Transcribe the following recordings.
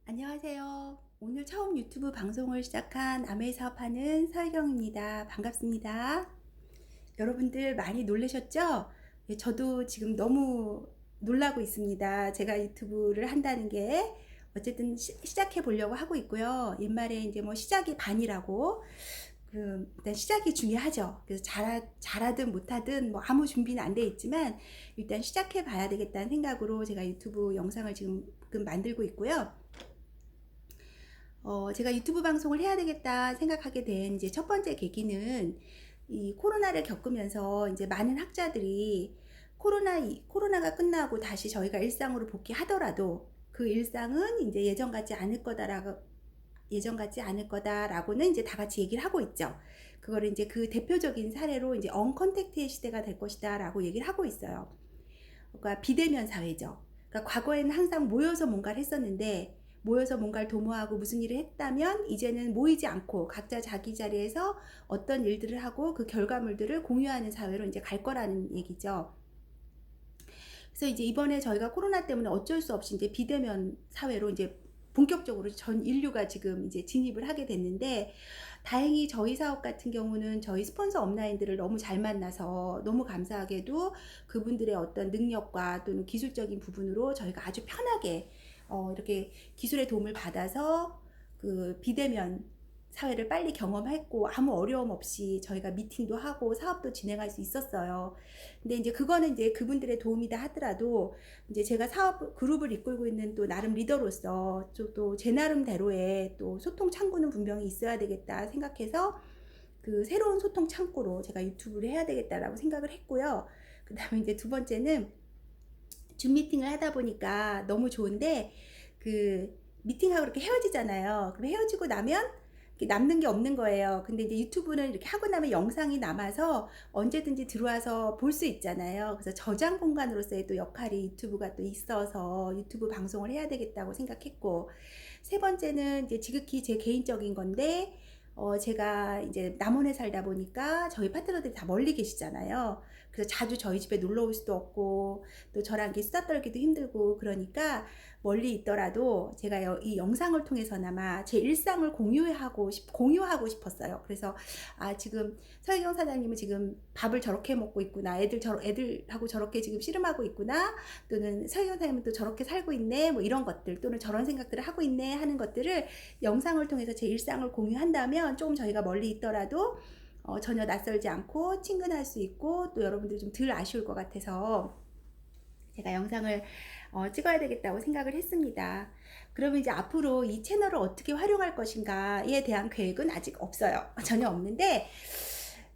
안녕하세요. 오늘 처음 유튜브 방송을 시작한 아메이 사업하는 서혜경입니다. 반갑습니다. 여러분들 많이 놀라셨죠? 예, 저도 지금 너무 놀라고 있습니다. 제가 유튜브를 한다는 게 어쨌든 시작해 보려고 하고 있고요. 옛말에 이제 뭐 시작이 반이라고 일단 시작이 중요하죠. 그래서 잘하든 못하든 뭐 아무 준비는 안 돼 있지만 일단 시작해 봐야 되겠다는 생각으로 제가 유튜브 영상을 지금 만들고 있고요. 제가 유튜브 방송을 해야 되겠다 생각하게 된 이제 첫 번째 계기는 이 코로나를 겪으면서 이제 많은 학자들이 코로나가 끝나고 다시 저희가 일상으로 복귀하더라도 그 일상은 이제 예전 같지 않을 거다라고는 이제 다 같이 얘기를 하고 있죠. 그거를 이제 그 대표적인 사례로 이제 언컨택트의 시대가 될 것이다라고 얘기를 하고 있어요. 그러니까 비대면 사회죠. 그러니까 과거에는 항상 모여서 뭔가를 했었는데 모여서 뭔가를 도모하고 무슨 일을 했다면 이제는 모이지 않고 각자 자기 자리에서 어떤 일들을 하고 그 결과물들을 공유하는 사회로 이제 갈 거라는 얘기죠. 그래서 이제 이번에 저희가 코로나 때문에 어쩔 수 없이 이제 비대면 사회로 이제 본격적으로 전 인류가 지금 이제 진입을 하게 됐는데, 다행히 저희 사업 같은 경우는 저희 스폰서 업라인들을 너무 잘 만나서 너무 감사하게도 그분들의 어떤 능력과 또는 기술적인 부분으로 저희가 아주 편하게 이렇게 기술의 도움을 받아서 그 비대면 사회를 빨리 경험했고 아무 어려움 없이 저희가 미팅도 하고 사업도 진행할 수 있었어요. 근데 이제 그거는 이제 그분들의 도움이다 하더라도 이제 제가 사업 그룹을 이끌고 있는 또 나름 리더로서 또 제 나름대로의 또 소통 창구는 분명히 있어야 되겠다 생각해서 그 새로운 소통 창구로 제가 유튜브를 해야 되겠다라고 생각을 했고요. 그 다음에 이제 두 번째는 줌 미팅을 하다 보니까 너무 좋은데 그 미팅하고 이렇게 헤어지잖아요. 그럼 헤어지고 나면 남는 게 없는 거예요. 근데 이제 유튜브는 이렇게 하고 나면 영상이 남아서 언제든지 들어와서 볼 수 있잖아요. 그래서 저장 공간으로서의 또 역할이 유튜브가 또 있어서 유튜브 방송을 해야 되겠다고 생각했고, 세 번째는 이제 지극히 제 개인적인 건데, 제가 이제 남원에 살다 보니까 저희 파트너들이 다 멀리 계시잖아요. 그래서 자주 저희 집에 놀러 올 수도 없고, 또 저랑 이렇게 수다 떨기도 힘들고, 그러니까 멀리 있더라도 제가 이 영상을 통해서나마 제 일상을 공유하고 싶었어요. 그래서 지금 서혜경 사장님은 지금 밥을 저렇게 먹고 있구나, 애들하고 저렇게 지금 씨름하고 있구나, 또는 서혜경 사장님은 또 저렇게 살고 있네, 뭐 이런 것들, 또는 저런 생각들을 하고 있네 하는 것들을 영상을 통해서 제 일상을 공유한다면 조금 저희가 멀리 있더라도 전혀 낯설지 않고 친근할 수 있고 또 여러분들이 좀 덜 아쉬울 것 같아서 제가 영상을 찍어야 되겠다고 생각을 했습니다. 그러면 이제 앞으로 이 채널을 어떻게 활용할 것인가에 대한 계획은 아직 없어요. 전혀 없는데,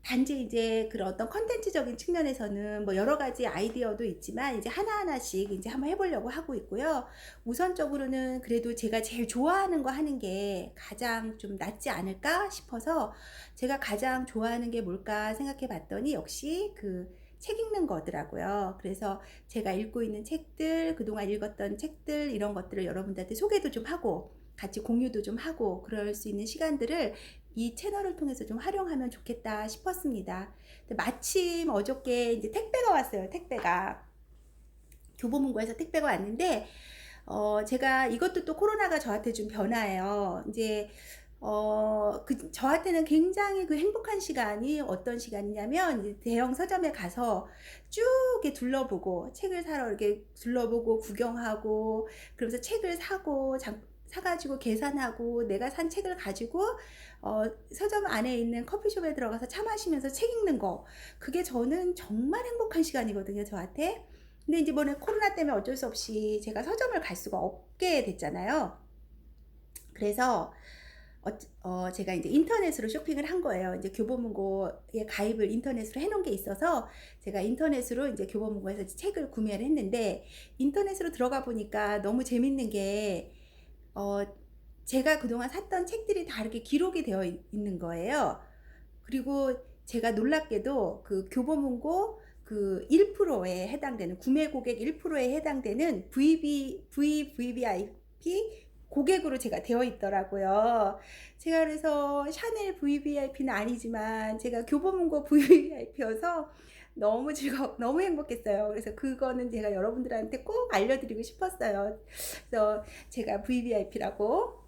단지 이제 그런 어떤 컨텐츠적인 측면에서는 뭐 여러 가지 아이디어도 있지만 이제 하나하나씩 이제 한번 해보려고 하고 있고요. 우선적으로는 그래도 제가 제일 좋아하는 거 하는 게 가장 좀 낫지 않을까 싶어서 제가 가장 좋아하는 게 뭘까 생각해 봤더니 역시 그 책 읽는 거더라고요. 그래서 제가 읽고 있는 책들, 그동안 읽었던 책들, 이런 것들을 여러분들한테 소개도 좀 하고 같이 공유도 좀 하고 그럴 수 있는 시간들을 이 채널을 통해서 좀 활용하면 좋겠다 싶었습니다. 마침 어저께 이제 택배가 왔어요. 택배가 교보문고에서 택배가 왔는데 제가 이것도 또 코로나가 저한테 준 변화예요. 이제 저한테는 굉장히 그 행복한 시간이 어떤 시간이냐면, 이제 대형 서점에 가서 쭉 이렇게 둘러보고, 책을 사러 이렇게 둘러보고, 구경하고, 그러면서 책을 사가지고 계산하고, 내가 산 책을 가지고, 서점 안에 있는 커피숍에 들어가서 차 마시면서 책 읽는 거. 그게 저는 정말 행복한 시간이거든요, 저한테. 근데 이제 이번에 코로나 때문에 어쩔 수 없이 제가 서점을 갈 수가 없게 됐잖아요. 그래서 제가 이제 인터넷으로 쇼핑을 한 거예요. 이제 교보문고에 가입을 인터넷으로 해놓은 게 있어서 제가 인터넷으로 이제 교보문고에서 책을 구매를 했는데, 인터넷으로 들어가 보니까 너무 재밌는 게 제가 그동안 샀던 책들이 다 이렇게 기록이 되어 있는 거예요. 그리고 제가 놀랍게도 그 교보문고 그 1%에 해당되는 구매 고객 1%에 해당되는 VVIP 고객으로 제가 되어 있더라고요. 제가 그래서 샤넬 VVIP는 아니지만 제가 교보문고 VVIP여서 너무 너무 행복했어요. 그래서 그거는 제가 여러분들한테 꼭 알려드리고 싶었어요. 그래서 제가 VVIP라고.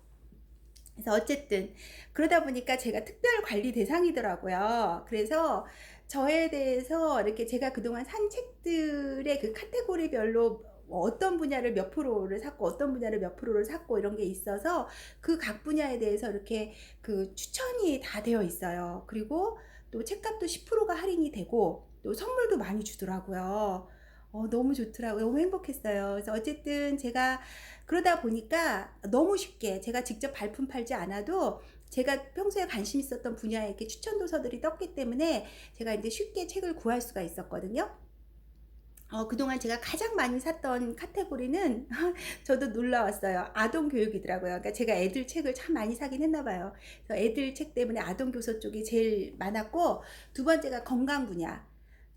그래서 어쨌든 그러다 보니까 제가 특별 관리 대상이더라고요. 그래서 저에 대해서 이렇게 제가 그동안 산 책들의 그 카테고리별로 뭐 어떤 분야를 몇 프로를 샀고 어떤 분야를 몇 프로를 샀고 이런 게 있어서 그 각 분야에 대해서 이렇게 그 추천이 다 되어 있어요. 그리고 또 책값도 10%가 할인이 되고 또 선물도 많이 주더라고요. 너무 좋더라고요. 너무 행복했어요. 그래서 어쨌든 제가 그러다 보니까 너무 쉽게 제가 직접 발품 팔지 않아도 제가 평소에 관심 있었던 분야에 이렇게 추천 도서들이 떴기 때문에 제가 이제 쉽게 책을 구할 수가 있었거든요. 그동안 제가 가장 많이 샀던 카테고리는 저도 놀라웠어요. 아동 교육이더라고요. 그러니까 제가 애들 책을 참 많이 사긴 했나 봐요. 그래서 애들 책 때문에 아동 교서 쪽이 제일 많았고, 두 번째가 건강 분야,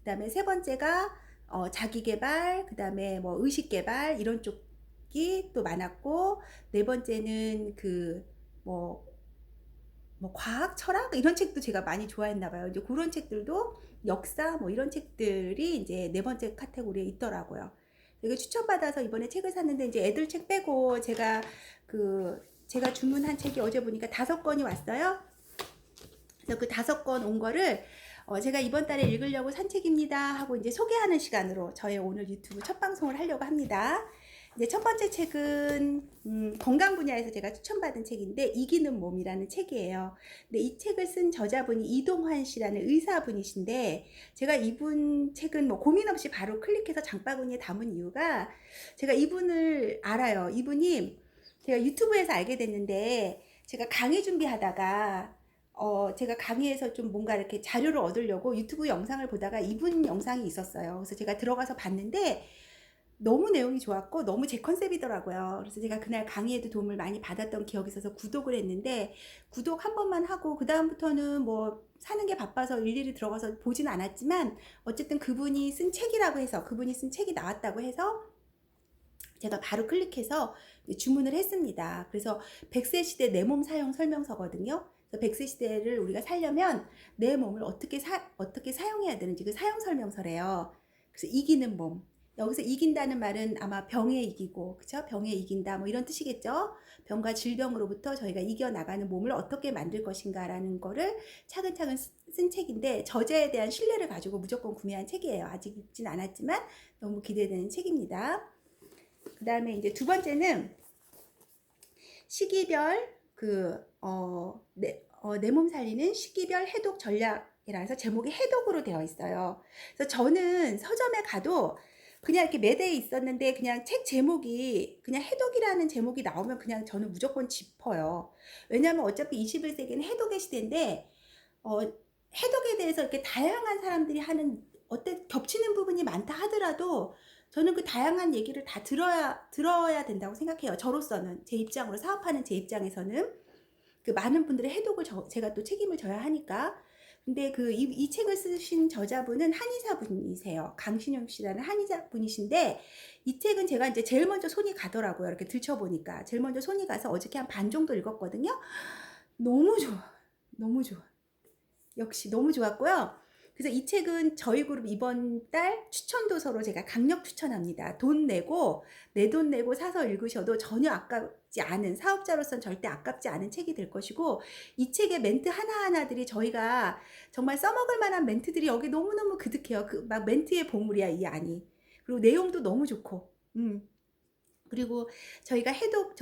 그다음에 세 번째가 자기 개발, 그다음에 뭐 의식 개발 이런 쪽이 또 많았고, 네 번째는 뭐 과학, 철학 이런 책도 제가 많이 좋아했나 봐요. 이제 그런 책들도 역사 뭐 이런 책들이 이제 네 번째 카테고리에 있더라고요. 이거 추천받아서 이번에 책을 샀는데 이제 애들 책 빼고 제가 주문한 책이 어제 보니까 5권이 왔어요. 그래서 그 5권 온 거를 제가 이번 달에 읽으려고 산 책입니다 하고 이제 소개하는 시간으로 저의 오늘 유튜브 첫 방송을 하려고 합니다. 이제 첫 번째 책은 건강 분야에서 제가 추천받은 책인데 이기는 몸이라는 책이에요. 근데 이 책을 쓴 저자분이 이동환 씨라는 의사분이신데 제가 이분 책은 뭐 고민 없이 바로 클릭해서 장바구니에 담은 이유가 제가 이분을 알아요. 이분이 제가 유튜브에서 알게 됐는데 제가 강의 준비하다가 제가 강의에서 좀 뭔가 이렇게 자료를 얻으려고 유튜브 영상을 보다가 이분 영상이 있었어요. 그래서 제가 들어가서 봤는데 너무 내용이 좋았고 너무 제 컨셉이더라고요. 그래서 제가 그날 강의에도 도움을 많이 받았던 기억이 있어서 구독을 했는데 구독 한 번만 하고 그 다음부터는 뭐 사는 게 바빠서 일일이 들어가서 보진 않았지만 어쨌든 그분이 쓴 책이라고 해서 그분이 쓴 책이 나왔다고 해서 제가 바로 클릭해서 주문을 했습니다. 그래서 100세 시대 내 몸 사용 설명서거든요. 그래서 100세 시대를 우리가 살려면 내 몸을 어떻게 사용해야 되는지 그 사용 설명서래요. 그래서 이기는 몸. 여기서 이긴다는 말은 아마 병에 이기고, 그쵸? 병에 이긴다, 뭐 이런 뜻이겠죠? 병과 질병으로부터 저희가 이겨나가는 몸을 어떻게 만들 것인가라는 거를 차근차근 쓴 책인데, 저자에 대한 신뢰를 가지고 무조건 구매한 책이에요. 아직 읽진 않았지만 너무 기대되는 책입니다. 그 다음에 이제 두 번째는 시기별 내 몸 살리는 시기별 해독 전략이라 해서 제목이 해독으로 되어 있어요. 그래서 저는 서점에 가도 그냥 이렇게 매대에 있었는데 그냥 책 제목이 그냥 해독이라는 제목이 나오면 그냥 저는 무조건 짚어요. 왜냐하면 어차피 21세기는 해독의 시대인데 해독에 대해서 이렇게 다양한 사람들이 하는 겹치는 부분이 많다 하더라도 저는 그 다양한 얘기를 다 들어야 된다고 생각해요. 저로서는 제 입장으로 사업하는 제 입장에서는 그 많은 분들의 해독을 제가 또 책임을 져야 하니까. 근데 이 책을 쓰신 저자분은 한의사 분이세요. 강신영 씨라는 한의사 분이신데 이 책은 제가 이제 제일 먼저 손이 가더라고요. 이렇게 들춰보니까 제일 먼저 손이 가서 어저께 한 반 정도 읽었거든요. 너무 좋아, 너무 좋아. 역시 너무 좋았고요. 그래서 이 책은 저희 그룹 이번 달 추천 도서로 제가 강력 추천합니다. 내 돈 내고 사서 읽으셔도 전혀 아깝지 않은, 사업자로서는 절대 아깝지 않은 책이 될 것이고, 이 책의 멘트 하나하나들이 저희가 정말 써먹을 만한 멘트들이 여기 너무너무 그득해요. 막 멘트의 보물이야, 이 안이. 그리고 내용도 너무 좋고, 그리고 저희가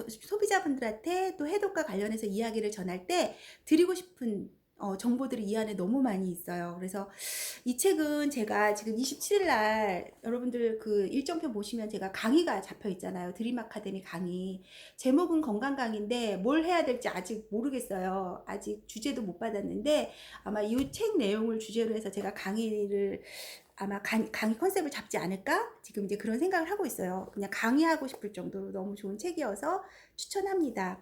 소비자분들한테 또 해독과 관련해서 이야기를 전할 때 드리고 싶은 정보들이 이 안에 너무 많이 있어요. 그래서 이 책은 제가 지금 27일 날 여러분들 그 일정표 보시면 제가 강의가 잡혀 있잖아요. 드림 아카데미 강의. 제목은 건강 강의인데 뭘 해야 될지 아직 모르겠어요. 아직 주제도 못 받았는데 아마 이 책 내용을 주제로 해서 제가 강의를 아마 강의 컨셉을 잡지 않을까? 지금 이제 그런 생각을 하고 있어요. 그냥 강의하고 싶을 정도로 너무 좋은 책이어서 추천합니다.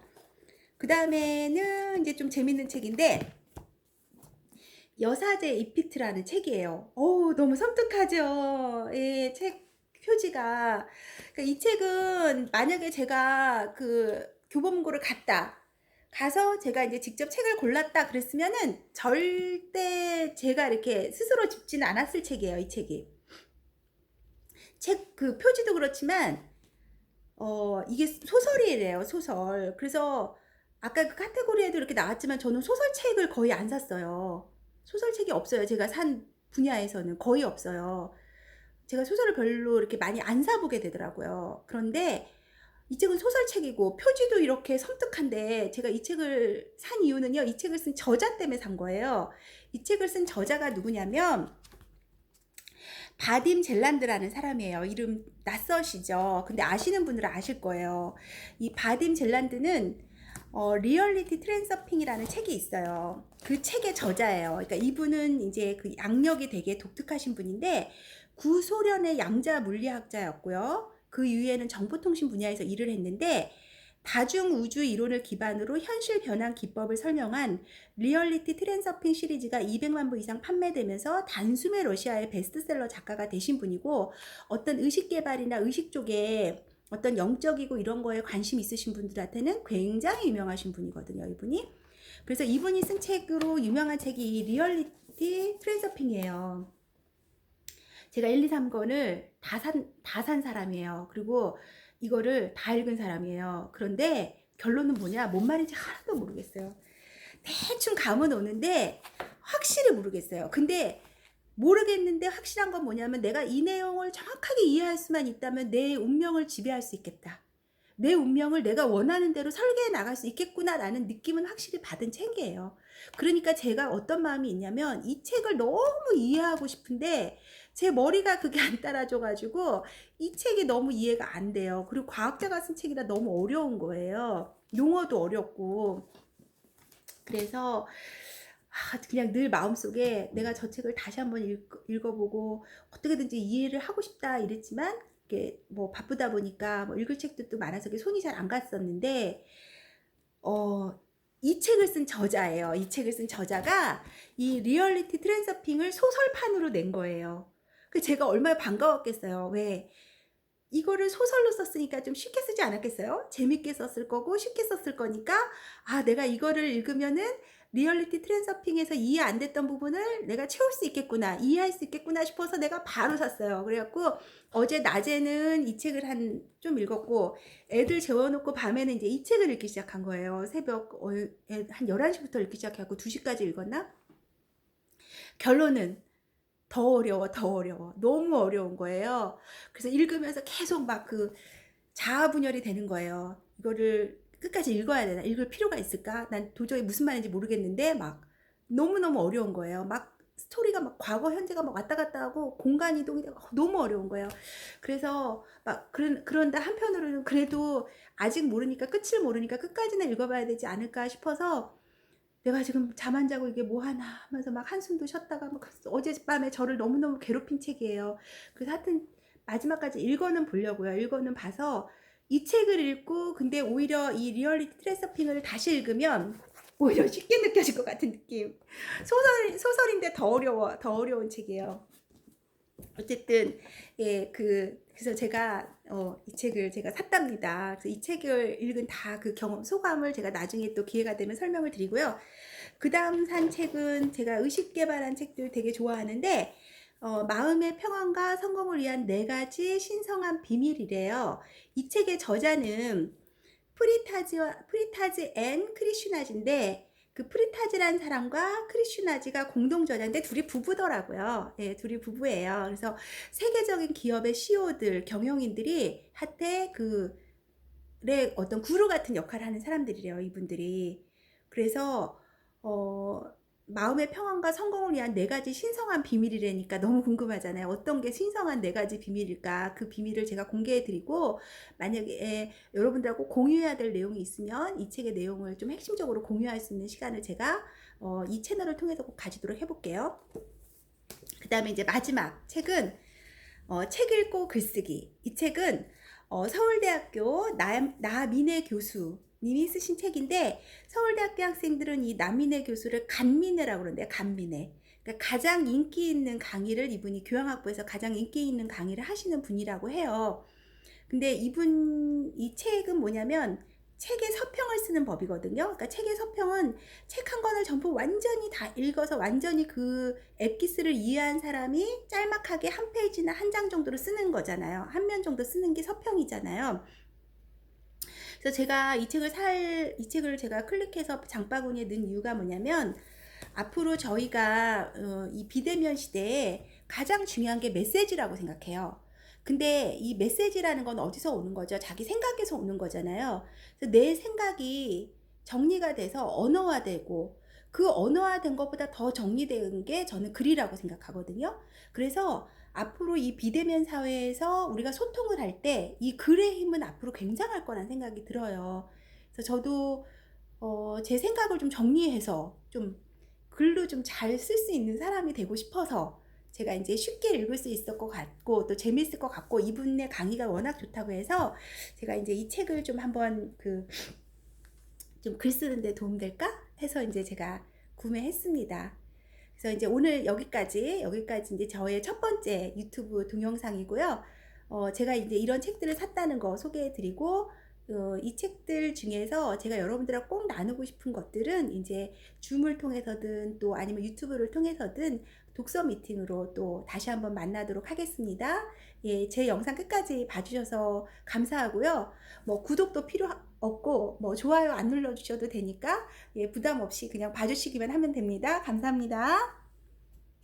그 다음에는 이제 좀 재밌는 책인데 여사제 이피트라는 책이에요. 너무 섬뜩하죠. 예, 책 표지가. 그러니까 이 책은 만약에 제가 그 교보문고를 갔다. 가서 제가 이제 직접 책을 골랐다 그랬으면은 절대 제가 이렇게 스스로 집지는 않았을 책이에요, 이 책이. 책 그 표지도 그렇지만 이게 소설이래요, 소설. 그래서 아까 그 카테고리에도 이렇게 나왔지만 저는 소설책을 거의 안 샀어요. 소설책이 없어요. 제가 산 분야에서는 거의 없어요. 제가 소설을 별로 이렇게 많이 안 사보게 되더라고요. 그런데 이 책은 소설책이고 표지도 이렇게 섬뜩한데 제가 이 책을 산 이유는요. 이 책을 쓴 저자 때문에 산 거예요. 이 책을 쓴 저자가 누구냐면 바딤 젤란드라는 사람이에요. 이름 낯서시죠? 근데 아시는 분들은 아실 거예요. 이 바딤 젤란드는 리얼리티 트랜서핑이라는 책이 있어요. 그 책의 저자예요. 그러니까 이분은 이제 그 양력이 되게 독특하신 분인데 구소련의 양자 물리학자였고요. 그 이후에는 정보통신 분야에서 일을 했는데 다중우주 이론을 기반으로 현실 변환 기법을 설명한 리얼리티 트랜서핑 시리즈가 200만 부 이상 판매되면서 단숨에 러시아의 베스트셀러 작가가 되신 분이고 어떤 의식 개발이나 의식 쪽에 어떤 영적이고 이런 거에 관심 있으신 분들한테는 굉장히 유명하신 분이거든요, 이분이. 그래서 이분이 쓴 책으로 유명한 책이 이 리얼리티 트랜서핑이에요. 제가 1, 2, 3권을 다 산 사람이에요. 그리고 이거를 다 읽은 사람이에요. 그런데 결론은 뭐냐? 뭔 말인지 하나도 모르겠어요. 대충 감은 오는데 확실히 모르겠어요. 근데 모르겠는데 확실한 건 뭐냐면 내가 이 내용을 정확하게 이해할 수만 있다면 내 운명을 지배할 수 있겠다. 내 운명을 내가 원하는 대로 설계해 나갈 수 있겠구나라는 느낌은 확실히 받은 책이에요. 그러니까 제가 어떤 마음이 있냐면 이 책을 너무 이해하고 싶은데 제 머리가 그게 안 따라줘가지고 이 책이 너무 이해가 안 돼요. 그리고 과학자가 쓴 책이라 너무 어려운 거예요. 용어도 어렵고. 그래서 그냥 늘 마음속에 내가 저 책을 다시 한번 읽어보고 어떻게든지 이해를 하고 싶다 이랬지만 이게 뭐 바쁘다 보니까 뭐 읽을 책도 또 많아서 손이 잘 안 갔었는데 이 책을 쓴 저자예요. 이 책을 쓴 저자가 이 리얼리티 트랜서핑을 소설판으로 낸 거예요. 그 제가 얼마나 반가웠겠어요. 왜? 이거를 소설로 썼으니까 좀 쉽게 쓰지 않았겠어요? 재밌게 썼을 거고 쉽게 썼을 거니까 내가 이거를 읽으면은 리얼리티 트랜서핑에서 이해 안 됐던 부분을 내가 채울 수 있겠구나, 이해할 수 있겠구나 싶어서 내가 바로 샀어요. 그래갖고 어제 낮에는 이 책을 좀 읽었고 애들 재워놓고 밤에는 이제 이 책을 읽기 시작한 거예요. 새벽 한 11시부터 읽기 시작해갖고 2시까지 읽었나? 결론은 더 어려워. 너무 어려운 거예요. 그래서 읽으면서 계속 막 그 자아분열이 되는 거예요. 이거를 끝까지 읽어야 되나? 읽을 필요가 있을까? 난 도저히 무슨 말인지 모르겠는데 막 너무너무 어려운 거예요. 막 스토리가 막 과거, 현재가 막 왔다 갔다 하고 공간 이동이 되고 너무 어려운 거예요. 그래서 막 그런다 한편으로는 그래도 아직 모르니까 끝을 모르니까 끝까지는 읽어봐야 되지 않을까 싶어서 내가 지금 잠 안 자고 이게 뭐 하나 하면서 막 한숨도 쉬었다가 막 어젯밤에 저를 너무너무 괴롭힌 책이에요. 그래서 하여튼 마지막까지 읽어는 보려고요. 읽어는 봐서 이 책을 읽고 근데 오히려 이 리얼리티 트랜서핑을 다시 읽으면 오히려 쉽게 느껴질 것 같은 느낌. 소설인데 더 어려운 책이에요. 어쨌든 그래서 제가 이 책을 제가 샀답니다. 그래서 이 책을 읽은 다 그 경험 소감을 제가 나중에 또 기회가 되면 설명을 드리고요. 그 다음 산 책은 제가 의식 개발한 책들 되게 좋아하는데 마음의 평안과 성공을 위한 4가지 신성한 비밀이래요. 이 책의 저자는 프리타즈 앤 크리슈나지인데 그 프리타즈라는 사람과 크리슈나지가 공동 저자인데 둘이 부부더라고요. 네, 둘이 부부예요. 그래서 세계적인 기업의 CEO들, 경영인들이 한테 어떤 구루 같은 역할을 하는 사람들이래요, 이분들이. 그래서 마음의 평안과 성공을 위한 4가지 신성한 비밀이라니까 너무 궁금하잖아요. 어떤 게 신성한 4가지 비밀일까? 그 비밀을 제가 공개해드리고 만약에 여러분들하고 공유해야 될 내용이 있으면 이 책의 내용을 좀 핵심적으로 공유할 수 있는 시간을 제가 이 채널을 통해서 꼭 가지도록 해볼게요. 그 다음에 이제 마지막 책은 책 읽고 글쓰기. 이 책은 서울대학교 나민혜 교수님이 쓰신 책인데 서울대학교 학생들은 이 나민혜 교수를 간민혜라고 그러는데요. 간민혜. 그러니까 가장 인기 있는 강의를 이분이 교양학부에서 가장 인기 있는 강의를 하시는 분이라고 해요. 근데 이 책은 뭐냐면 책의 서평을 쓰는 법이거든요. 그러니까 책의 서평은 책 한 권을 전부 완전히 다 읽어서 완전히 그 엑기스를 이해한 사람이 짤막하게 한 페이지나 한 장 정도로 쓰는 거잖아요. 한 면 정도 쓰는 게 서평이잖아요. 그래서 제가 이 책을 제가 클릭해서 장바구니에 넣은 이유가 뭐냐면, 앞으로 저희가 이 비대면 시대에 가장 중요한 게 메시지라고 생각해요. 근데 이 메시지라는 건 어디서 오는 거죠? 자기 생각에서 오는 거잖아요. 그래서 내 생각이 정리가 돼서 언어화되고, 그 언어화된 것보다 더 정리된 게 저는 글이라고 생각하거든요. 그래서 앞으로 이 비대면 사회에서 우리가 소통을 할 때 이 글의 힘은 앞으로 굉장할 거란 생각이 들어요. 그래서 저도 제 생각을 좀 정리해서 좀 글로 좀 잘 쓸 수 있는 사람이 되고 싶어서, 제가 이제 쉽게 읽을 수 있을 것 같고 또 재미있을 것 같고 이분의 강의가 워낙 좋다고 해서 제가 이제 이 책을 좀 한번 좀 글 쓰는데 도움될까 해서 이제 제가 구매했습니다. 그래서 이제 오늘 여기까지 이제 저의 첫 번째 유튜브 동영상이고요. 제가 이제 이런 책들을 샀다는 거 소개해드리고, 이 책들 중에서 제가 여러분들하고 꼭 나누고 싶은 것들은 이제 줌을 통해서든 또 아니면 유튜브를 통해서든 독서 미팅으로 또 다시 한번 만나도록 하겠습니다. 예, 제 영상 끝까지 봐주셔서 감사하고요. 뭐 구독도 필요 없고 뭐 좋아요 안 눌러주셔도 되니까 예, 부담 없이 그냥 봐주시기만 하면 됩니다. 감사합니다.